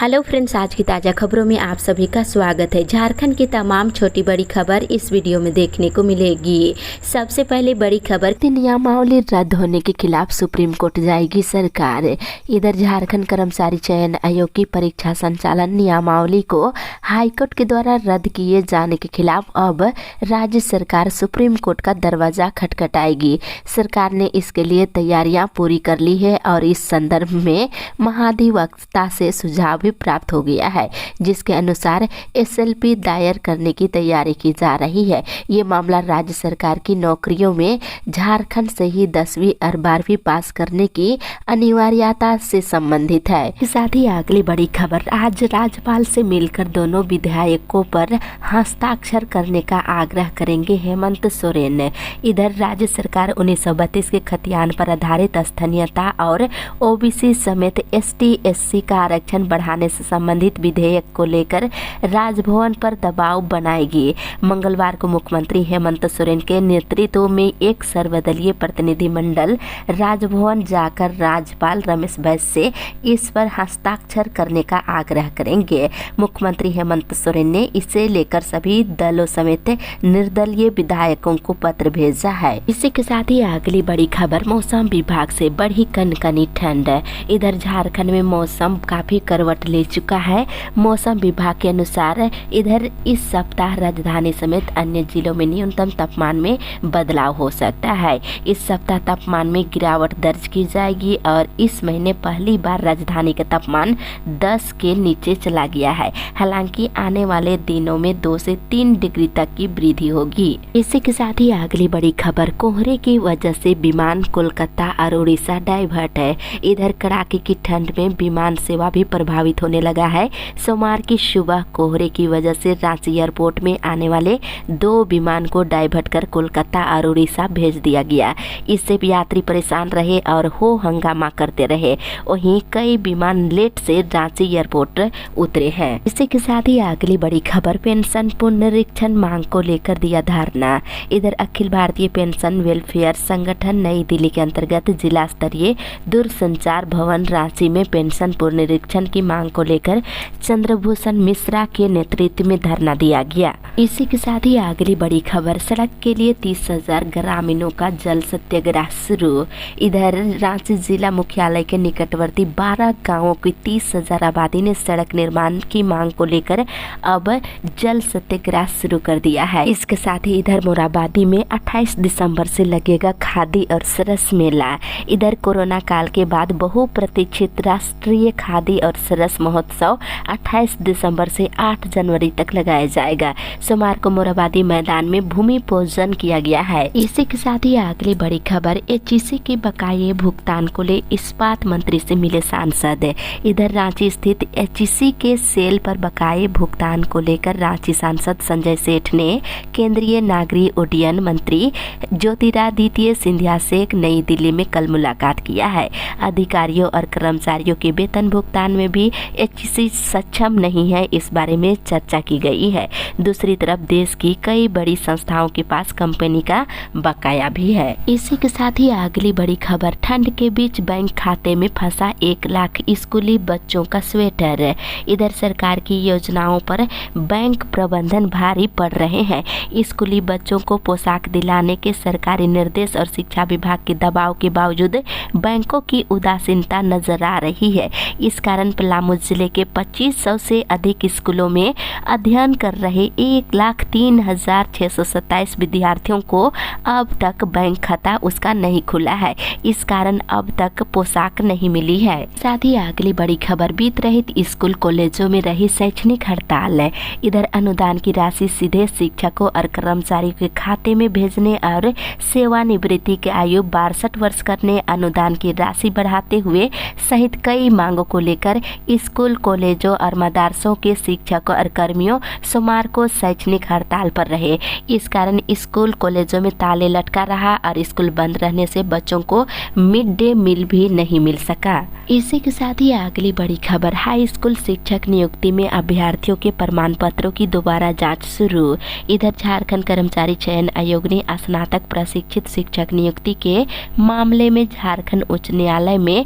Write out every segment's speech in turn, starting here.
Hello friends, आज की ताज़ा खबरों में आप सभी का स्वागत है। झारखंड की तमाम छोटी बड़ी खबर इस वीडियो में देखने को मिलेगी। सबसे पहले बड़ी खबर, नियमावली रद्द होने के खिलाफ सुप्रीम कोर्ट जाएगी सरकार। इधर झारखंड कर्मचारी चयन आयोग की परीक्षा संचालन नियमावली को हाईकोर्ट के द्वारा रद्द किए जाने के खिलाफ अब राज्य सरकार सुप्रीम कोर्ट का दरवाजा खटखटाएगी। सरकार ने इसके लिए तैयारियां पूरी कर ली है और इस संदर्भ में महाधिवक्ता से सुझाव भी प्राप्त हो गया है, जिसके अनुसार एसएलपी दायर करने की तैयारी की जा रही है। ये मामला राज्य सरकार की नौकरियों में झारखंड से ही 10वीं और 12वीं पास करने की अनिवार्यता से संबंधित है। साथ ही अगली बड़ी खबर, आज राज्यपाल से मिलकर दोनों विधायकों पर हस्ताक्षर करने का आग्रह करेंगे हेमंत सोरेन। इधर राज्य सरकार 1932 के खतियान पर आधारित स्थानीयता और ओबीसी समेत ST/SC का आरक्षण बढ़ाने से संबंधित विधेयक को लेकर राजभवन पर दबाव बनाएगी। मंगलवार को मुख्यमंत्री हेमंत सोरेन के नेतृत्व में एक सर्वदलीय प्रतिनिधिमंडल राजभवन जाकर राज्यपाल रमेश बैस से इस पर हस्ताक्षर करने का आग्रह करेंगे। मुख्यमंत्री हेमंत सोरेन ने इसे लेकर सभी दलों समेत निर्दलीय विधायकों को पत्र भेजा है। इसी के साथ ही अगली बड़ी खबर, मौसम विभाग से बढ़ी कनकनी ठंड। इधर झारखंड में मौसम काफी करवट ले चुका है। मौसम विभाग के अनुसार इधर इस सप्ताह राजधानी समेत अन्य जिलों में न्यूनतम तापमान में बदलाव हो सकता है। इस सप्ताह तापमान में गिरावट दर्ज की जाएगी और इस महीने पहली बार राजधानी का तापमान 10 के नीचे चला गया है। हालांकि आने वाले दिनों में 2 से 3 डिग्री तक की वृद्धि होगी। इसी के साथ ही अगली बड़ी खबर, कोहरे की वजह से विमान कोलकाता और उड़ीसा डाइवर्ट है। इधर कड़ाके की ठंड में विमान सेवा भी प्रभावित होने लगा है। सोमवार की सुबह कोहरे की वजह से रांची एयरपोर्ट में आने वाले 2 विमान को डाइवर्ट कर कोलकाता और उड़ीसा भेज दिया गया। इससे यात्री परेशान रहे और हो हंगामा करते रहे। वहीं कई विमान लेट से रांची एयरपोर्ट उतरे हैं। इसी के साथ ही अगली बड़ी खबर, पेंशन पुनरीक्षण मांग को लेकर दिया धरना। इधर अखिल भारतीय पेंशन वेलफेयर संगठन नई दिल्ली के अंतर्गत जिला स्तरीय दूरसंचार भवन रांची में पेंशन पुनरीक्षण की मांग को लेकर चंद्रभूषण मिश्रा के नेतृत्व में धरना दिया गया। इसी के साथ ही अगली बड़ी खबर, सड़क के लिए 30,000 ग्रामीणों का जल सत्याग्रह शुरू। इधर रांची जिला मुख्यालय के निकटवर्ती 12 गांवों की 30,000 आबादी ने सड़क निर्माण की मांग को लेकर अब जल सत्याग्रह शुरू कर दिया है। इसके साथ ही इधर मोराबादी में 28 दिसंबर से लगेगा खादी और सरस मेला। इधर कोरोना काल के बाद बहुप्रतीक्षित राष्ट्रीय खादी और सरस महोत्सव 28 दिसंबर से 8 जनवरी तक लगाया जाएगा। सोमवार को मोराबादी मैदान में भूमि पूजन किया गया है। इसी के साथ ही अगली बड़ी खबर, HEC के बकाये भुगतान को ले इस्पात मंत्री से मिले सांसद। इधर रांची स्थित HEC के सेल पर बकाये भुगतान को लेकर रांची सांसद संजय सेठ ने केंद्रीय नागरिक उड्डयन मंत्री ज्योतिरादित्य सिंधिया से नई दिल्ली में कल मुलाकात किया है। अधिकारियों और कर्मचारियों के वेतन भुगतान में भी HEC सक्षम नहीं है, इस बारे में चर्चा की गई है। दूसरी तरफ देश की कई बड़ी संस्थाओं के पास कंपनी का बकाया भी है। इसी के साथ ही अगली बड़ी खबर, ठंड के बीच बैंक खाते में फंसा 1 लाख स्कूली बच्चों का स्वेटर। इधर सरकार की योजनाओं पर बैंक प्रबंधन भारी पड़ रहे हैं। स्कूली बच्चों को पोशाक दिलाने के सरकारी निर्देश और शिक्षा विभाग के दबाव के बावजूद बैंकों की उदासीनता नजर आ रही है। इस कारण पलामू जिले के 2500 से अधिक स्कूलों में अध्ययन कर रहे 1,03,627 विद्यार्थियों को अब तक बैंक खाता उसका नहीं खुला है। इस कारण अब तक पोशाक नहीं मिली है। साथ ही अगली बड़ी खबर, बीत रहित स्कूल कॉलेजों में रही शैक्षणिक हड़ताल। इधर अनुदान की राशि सीधे शिक्षकों और कर्मचारियों के खाते में भेजने और सेवानिवृत्ति के आयु 62 वर्ष करने, अनुदान की राशि बढ़ाते हुए सहित कई मांगों को लेकर स्कूल कॉलेजों और मदरसों के शिक्षकों और कर्मियों सोमवार को शैक्षणिक हड़ताल पर रहे। इस कारण स्कूल कॉलेजों में ताले लटका रहा और स्कूल बंद रहने से बच्चों को मिड डे मील भी नहीं मिल सका। इसी के साथ ही अगली बड़ी खबर, हाई स्कूल शिक्षक नियुक्ति में अभ्यर्थियों के प्रमाण पत्रों की दोबारा जांच शुरू। इधर झारखंड कर्मचारी चयन आयोग ने स्नातक प्रशिक्षित शिक्षक नियुक्ति के मामले में झारखंड उच्च न्यायालय में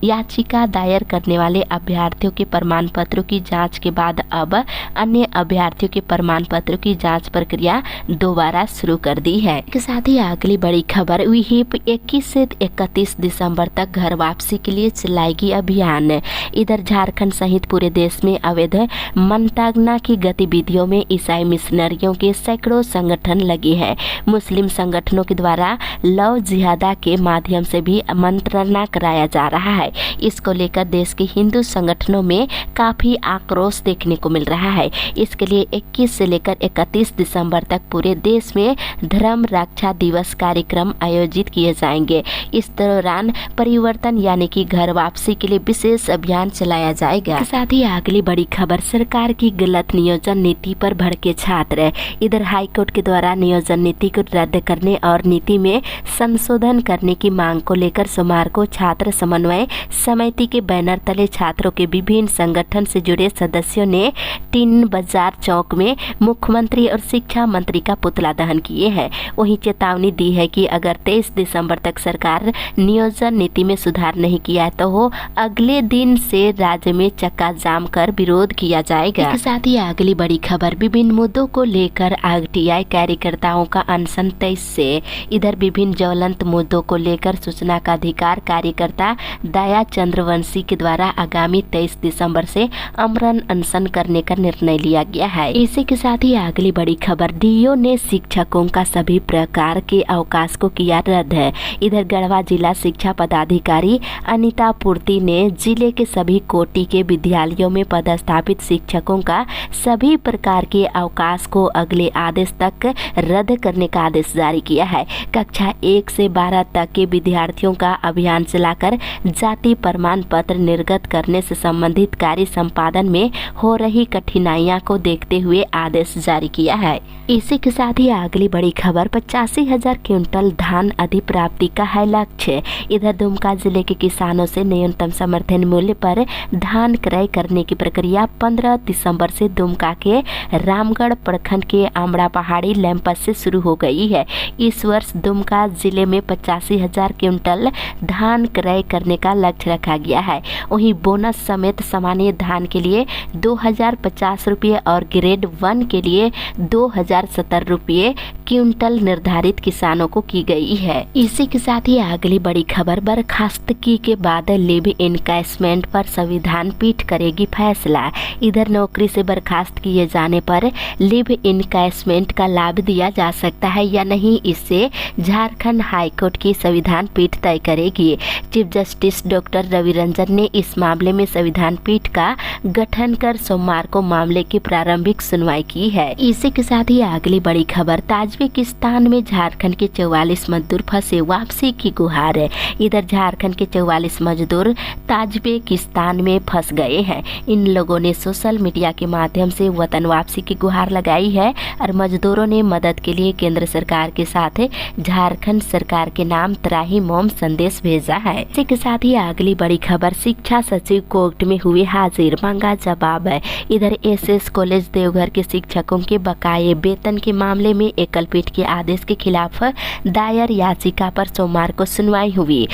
याचिका दायर करने वाले अभ्यर्थी अभ्यर्थियों के प्रमाण पत्रों की जांच के बाद अब अन्य अभ्यर्थियों के प्रमाण पत्रों की जांच प्रक्रिया दोबारा शुरू कर दी है। इसके साथ ही अगली बड़ी खबर, व्हिप 21 से 31 दिसंबर तक घर वापसी के लिए चलाएगी अभियान। इधर झारखंड सहित पूरे देश में अवैध मंतागना की गतिविधियों में ईसाई मिशनरियों के सैकड़ों संगठन लगे हैं। मुस्लिम संगठनों के द्वारा लव जिहादा के माध्यम से भी मंत्रणा कराया जा रहा है। इसको लेकर देश के हिंदू संगठनों में काफी आक्रोश देखने को मिल रहा है। इसके लिए 21 से लेकर 31 दिसंबर तक पूरे देश में धर्म रक्षा दिवस कार्यक्रम आयोजित किए जाएंगे। इस दौरान परिवर्तन यानी कि घर वापसी के लिए विशेष अभियान चलाया जाएगा। साथ ही अगली बड़ी खबर, सरकार की गलत नियोजन नीति पर भड़के छात्र। इधर हाईकोर्ट के द्वारा नियोजन नीति को रद्द करने और नीति में संशोधन करने की मांग को लेकर सोमवार को छात्र समन्वय समिति के बैनर तले छात्रों के विभिन्न संगठन से जुड़े सदस्यों ने टीन बाजार चौक में मुख्यमंत्री और शिक्षा मंत्री का पुतला दहन किए हैं। वहीं चेतावनी दी है कि अगर 23 दिसंबर तक सरकार नियोजन नीति में सुधार नहीं किया तो हो अगले दिन से राज्य में चक्का जाम कर विरोध किया जाएगा। इसके साथ ही अगली बड़ी खबर, विभिन्न मुद्दों को लेकर आरटीआई कार्यकर्ताओं का अनशन 23 से। इधर विभिन्न ज्वलंत मुद्दों को लेकर सूचना का अधिकार कार्यकर्ता दया चंद्रवंशी के द्वारा आगामी 23 दिसंबर से अमरण अनशन करने का निर्णय लिया गया है। इसी के साथ ही अगली बड़ी खबर, डीओ ने शिक्षकों का सभी प्रकार के अवकाश को किया रद्द है। इधर गढ़वा जिला शिक्षा पदाधिकारी अनिता पूर्ति ने जिले के सभी कोटि के विद्यालयों में पदस्थापित शिक्षकों का सभी प्रकार के अवकाश को अगले आदेश तक रद्द करने का आदेश जारी किया है। कक्षा 1 से 12 तक के विद्यार्थियों का अभियान चलाकर जाति प्रमाण पत्र निर्गत करने से संबंधित कार्य संपादन में हो रही कठिनाइयां को देखते हुए आदेश जारी किया है। इसी के साथ ही अगली बड़ी खबर, 85,000 क्विंटल धान अधिप्राप्ति का है लक्ष्य। इधर दुमका जिले के किसानों से न्यूनतम समर्थन मूल्य पर धान क्रय करने की प्रक्रिया 15 दिसंबर से दुमका के रामगढ़ प्रखंड के आमड़ा पहाड़ी लैंपस से शुरू हो गई है। इस वर्ष दुमका जिले में 85,000 क्विंटल धान क्रय करने का लक्ष्य रखा गया है। वहीं बोनस समेत सामान्य धान के लिए 2,050 रुपये और ग्रेड 1 के लिए 2,070 रुपये क्विंटल निर्धारित किसानों को की गई है। इसी के साथ ही अगली बड़ी खबर, बर्खास्तगी के बाद लिव इनकैशमेंट पर संविधान पीठ करेगी फैसला। इधर नौकरी से बर्खास्त किए जाने पर लिव इनकैशमेंट का लाभ दिया जा सकता है या नहीं, इससे झारखंड हाईकोर्ट की संविधान पीठ तय करेगी। Chief justice doctor Ravi Ranjan ने इस मामले में संविधान पीठ का गठन कर सोमवार को मामले की प्रारंभिक सुनवाई की है। इसी के साथ ही अगली बड़ी खबर, ताजिकिस्तान में झारखंड के 44 मजदूर फंसे, वापसी की गुहार है। इधर झारखंड के 44 मजदूर ताजिकिस्तान में फंस गए हैं। इन लोगों ने सोशल मीडिया के माध्यम से वतन वापसी की गुहार लगाई है और मजदूरों ने मदद के लिए केंद्र सरकार के साथ झारखंड सरकार के नाम त्राहिमाम संदेश भेजा है। इसी के साथ ही अगली बड़ी खबर, शिक्षा सचिव कोर्ट में हुए हाजिर, मांगा जवाब है। इधर एसएस कॉलेज देवघर के शिक्षकों के बकाये वेतन के मामले में एकल पीठ के आदेश के खिलाफ दायर याचिका पर सोमवार को सुनवाई हुई।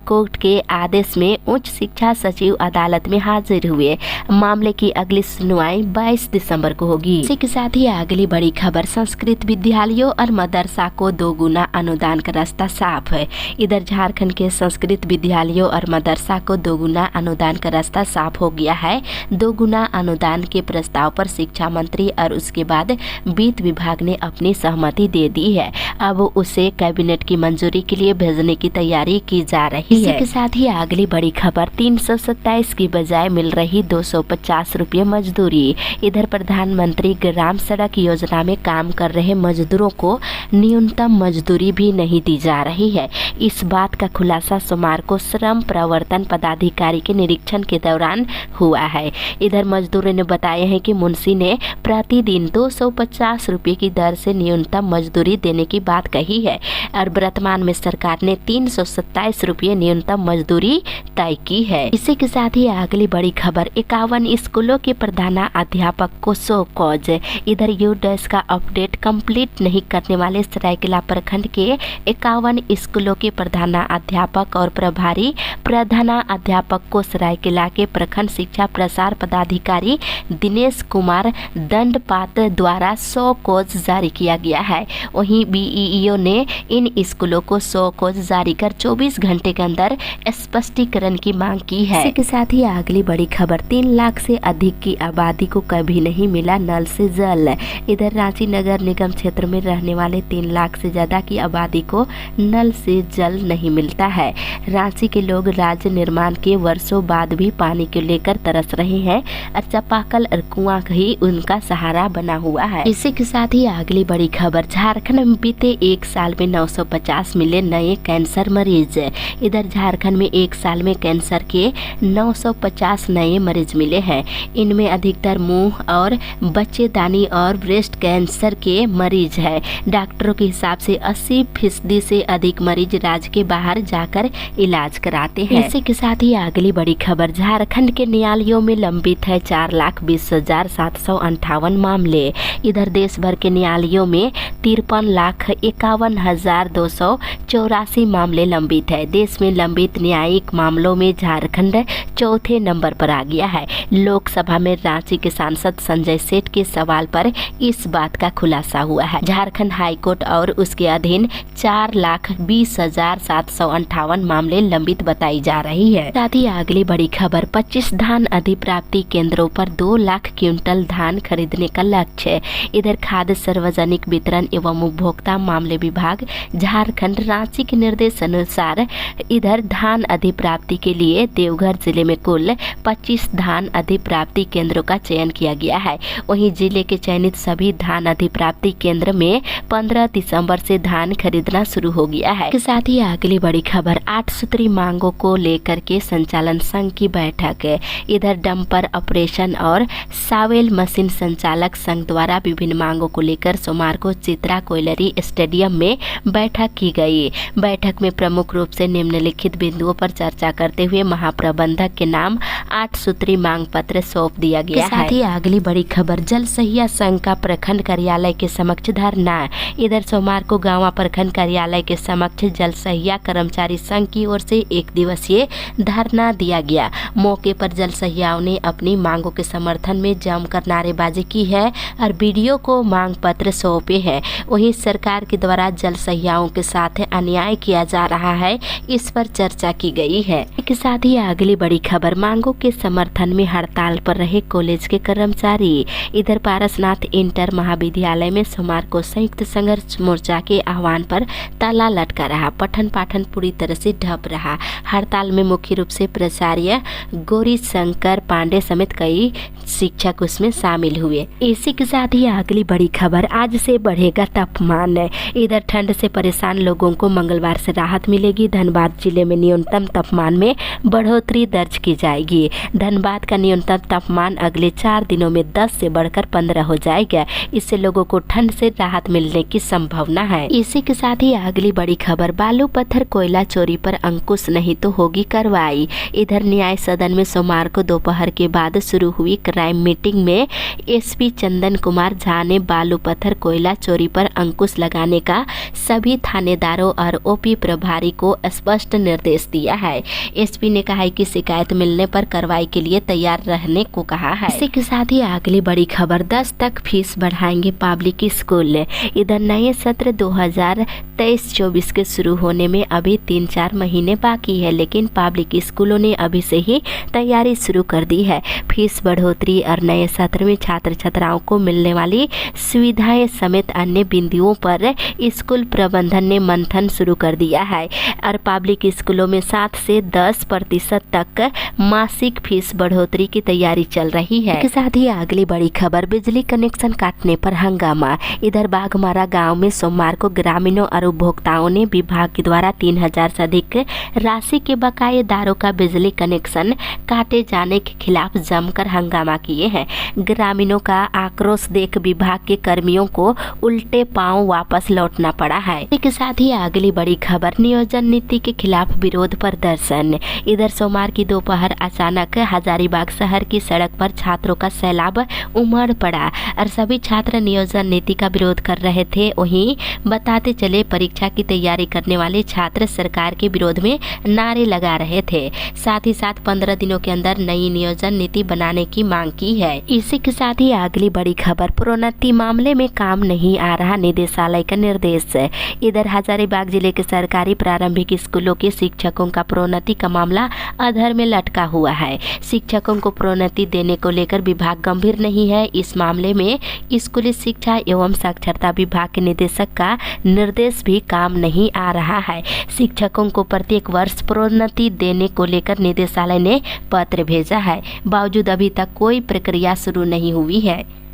कोर्ट के आदेश में उच्च शिक्षा सचिव अदालत में हाजिर हुए। मामले की अगली सुनवाई 22 दिसंबर को होगी। इसी के साथ ही अगली बड़ी खबर, संस्कृत विद्यालयों और मदरसा को 2 गुना अनुदान का रास्ता साफ है। इधर झारखंड के संस्कृत विद्यालयों और मदरसा को 2 गुना अनुदान का रास्ता साफ हो गया है। 2 गुना अनुदान के प्रस्ताव पर शिक्षा मंत्री और उसके बाद वित्त विभाग ने अपनी सहमति दे दी है। अब उसे कैबिनेट की मंजूरी के लिए भेजने की तैयारी की जा रही है। इसी के साथ ही अगली बड़ी खबर, 327 की बजाय मिल रही 250 रुपये मजदूरी। इधर प्रधानमंत्री ग्राम सड़क योजना में काम कर रहे मजदूरों को न्यूनतम मजदूरी भी नहीं दी जा रही है। इस बात का खुलासा सोमवार को श्रम प्रवर्तन पदाधिकारी के निरीक्षण के दौरान हुआ है। इधर मजदूरों ने बताया है कि मुंशी ने प्रतिदिन 250 रुपये की दर से न्यूनतम मजदूरी देने की बात कही है और वर्तमान में सरकार ने 327 रुपये न्यूनतम मजदूरी तय की है। इसी के साथ ही अगली बड़ी खबर, 51 स्कूलों के प्रधानाध्यापक को सो कॉज। इधर यूडैश का अपडेट कंप्लीट नहीं करने वाले सरायकेला प्रखंड के 51 स्कूलों के प्रधानाध्यापक और प्रभारी प्रधानाध्यापक को सरायकेला के के प्रखंड शिक्षा प्रसार पदाधिकारी दिनेश कुमार दंडपात द्वारा 100 कोज जारी किया गया है। वहीं बीईओ ने इन स्कूलों को 100 कोज जारी कर 24 घंटे के अंदर स्पष्टीकरण की मांग की है। इसी के साथ ही अगली बड़ी खबर, 3 लाख से अधिक की आबादी को कभी नहीं मिला नल से जल। इधर रांची नगर निगम क्षेत्र में रहने वाले 3 लाख से ज्यादा की आबादी को नल से जल नहीं मिलता है। रांची के लोग राज्य निर्माण के वर्षों बाद भी पानी को लेकर तरस रहे हैं और चापाकल और कुआं ही उनका सहारा बना हुआ है। इसी के साथ ही अगली बड़ी खबर, झारखंड में बीते 1 साल में 950 मिले नए कैंसर मरीज। इधर झारखंड में 1 साल में कैंसर के 950 नए मरीज मिले हैं। इनमें अधिकतर मुंह और बच्चेदानी और ब्रेस्ट कैंसर के मरीज है। डॉक्टरों के हिसाब से 80% से अधिक मरीज राज्य के बाहर जाकर इलाज कराते हैं। इसी के साथ ही अगली बड़ी खबर, झारखंड के न्यायालयों में लंबित है 4,20,758 मामले। इधर देश भर के न्यायालयों में 53,51,284 मामले लंबित है। देश में लंबित न्यायिक मामलों में झारखंड चौथे नंबर पर आ गया है। लोकसभा में रांची के सांसद संजय सेठ के सवाल पर इस बात का खुलासा हुआ है। झारखंड हाईकोर्ट और उसके अधीन 4,20,758 मामले लंबित बताई जा रही है। साथ ही अगली बड़ी खबर, 25 धान अधिप्राप्ति केंद्रों पर 2 लाख क्विंटल धान खरीदने का लक्ष्य। इधर खाद्य सार्वजनिक वितरण एवं उपभोक्ता मामले विभाग झारखंड रांची के निर्देश अनुसार इधर धान अधिप्राप्ति के लिए देवघर जिले में कुल 25 धान अधिप्राप्ति केंद्रों का चयन किया गया है। वहीं जिले के चयनित सभी धान अधिप्राप्ति केंद्र में 15 दिसंबर से धान खरीदना शुरू हो गया है। इसके साथ ही अगली बड़ी खबर, 8 सूत्री मांगों को लेकर के संचालन संघ की बैठक। इधर डंपर ऑपरेशन और सावेल मशीन संचालक संघ द्वारा विभिन्न मांगों को लेकर सोमवार को चित्रा कोयलरी स्टेडियम में बैठक की गई। बैठक में प्रमुख रूप से निम्नलिखित बिंदुओं पर चर्चा करते हुए महाप्रबंधक के नाम 8 सूत्री मांग पत्र सौंप दिया गया है। साथ ही अगली बड़ी खबर, जल सहिया संघ का प्रखंड कार्यालय के समक्ष धरना। इधर सोमवार को गांवा प्रखंड कार्यालय के समक्ष जल सहिया कर्मचारी संघ की ओर से 1 दिवसीय धरना दिया गया। मौके पर जल सहियाओं ने अपनी मांगों के समर्थन में जमकर नारेबाजी की है और बीडीओ को मांग पत्र सौंपे हैं। वहीं सरकार के द्वारा जल सहियाओं के साथ अन्याय किया जा रहा है, इस पर चर्चा की गई है। इसके साथ ही अगली बड़ी खबर, मांगों के समर्थन में हड़ताल पर रहे कॉलेज के कर्मचारी। इधर पारसनाथ इंटर महाविद्यालय में सोमवार को संयुक्त संघर्ष मोर्चा के आह्वान पर ताला लटका रहा। पठन पाठन पूरी तरह से ठप रहा। हड़ताल में मुख्य रूप से प्राचार्य गौरी शंकर पांडे समेत कई शिक्षक उसमें शामिल हुए। इसी के साथ ही अगली बड़ी खबर, आज से बढ़ेगा तापमान। इधर ठंड से परेशान लोगों को मंगलवार से राहत मिलेगी। धनबाद जिले में न्यूनतम तापमान में बढ़ोतरी दर्ज की जाएगी। धनबाद का न्यूनतम तापमान अगले 4 दिनों में 10 से बढ़कर 15 हो जाएगा। इससे लोगों को ठंड से राहत मिलने की संभावना है। इसी के साथ ही अगली बड़ी खबर, बालू पत्थर कोयला चोरी पर अंकुश नहीं तो होगी कार्रवाई। इधर न्याय सदन में सोमवार को दोपहर के बाद शुरू हुई क्राइम मीटिंग में एसपी चंदन कुमार झा ने बालू पत्थर कोयला चोरी पर अंकुश लगाने का सभी थानेदारों और ओपी प्रभारी को स्पष्ट निर्देश दिया है। एसपी ने कहा है कि शिकायत मिलने पर कार्रवाई के लिए तैयार रहने को कहा है। इसी के साथ ही अगली बड़ी खबर, 10 तक फीस बढ़ाएंगे पब्लिक स्कूल। इधर नए सत्र 2023-24 के शुरू होने में अभी 3-4 महीने बाकी है, लेकिन पब्लिक स्कूलों ने अभी से ही तैयारी शुरू कर दी है। फीस बढ़ोतरी और नए सत्र में छात्र छात्राओं को मिलने वाली सुविधाएं समेत अन्य बिंदुओं पर स्कूल प्रबंधन ने मंथन शुरू कर दिया है और पब्लिक स्कूलों में 7 से 10% तक मासिक फीस बढ़ोतरी की तैयारी चल रही है। इसके साथ ही अगली बड़ी खबर, बिजली कनेक्शन काटने पर हंगामा। इधर बाघमारा गांव में सोमवार को ग्रामीणों और उपभोक्ताओं ने विभाग के द्वारा 3000 से अधिक राशि के बकायेदारों का बिजली कनेक्शन काटे जाने के खिलाफ जमकर हंगामा किए हैं। ग्रामीणों का आक्रोश देख विभाग के कर्मियों को उल्टे पांव वापस लौटना पड़ा है। इसके साथ ही अगली बड़ी खबर, नियोजन नीति के खिलाफ विरोध प्रदर्शन। इधर सोमवार की दोपहर अचानक अचानक हजारीबाग शहर की सड़क पर छात्रों का सैलाब उमड़ पड़ा और सभी छात्र नियोजन नीति का विरोध कर रहे थे। वहीं बताते चले परीक्षा की तैयारी करने वाले छात्र सरकार के विरोध में नारे लगा रहे थे। साथ ही साथ 15 दिनों के अंदर नई नियोजन नीति बनाने की मांग की है। इसी के साथ ही अगली बड़ी खबर, प्रोन्नति मामले में काम नहीं आ रहा, निदेशालय का निर्देश। इधर हजारीबाग जिले के सरकारी प्रारंभिक स्कूलों के शिक्षकों का प्रोन्नति का मामला अधर में लटका हुआ है। शिक्षकों को प्रोन्नति देने को लेकर विभाग गंभीर नहीं है। इस मामले में स्कूली शिक्षा एवं साक्षरता विभाग के निदेशक का निर्देश भी काम नहीं आ रहा है। शिक्षकों को प्रत्येक वर्ष प्रोन्नति देने को लेकर निदेशालय ने पत्र भेजा है, बावजूद अभी तक कोई प्रक्रिया शुरू नहीं हुई है।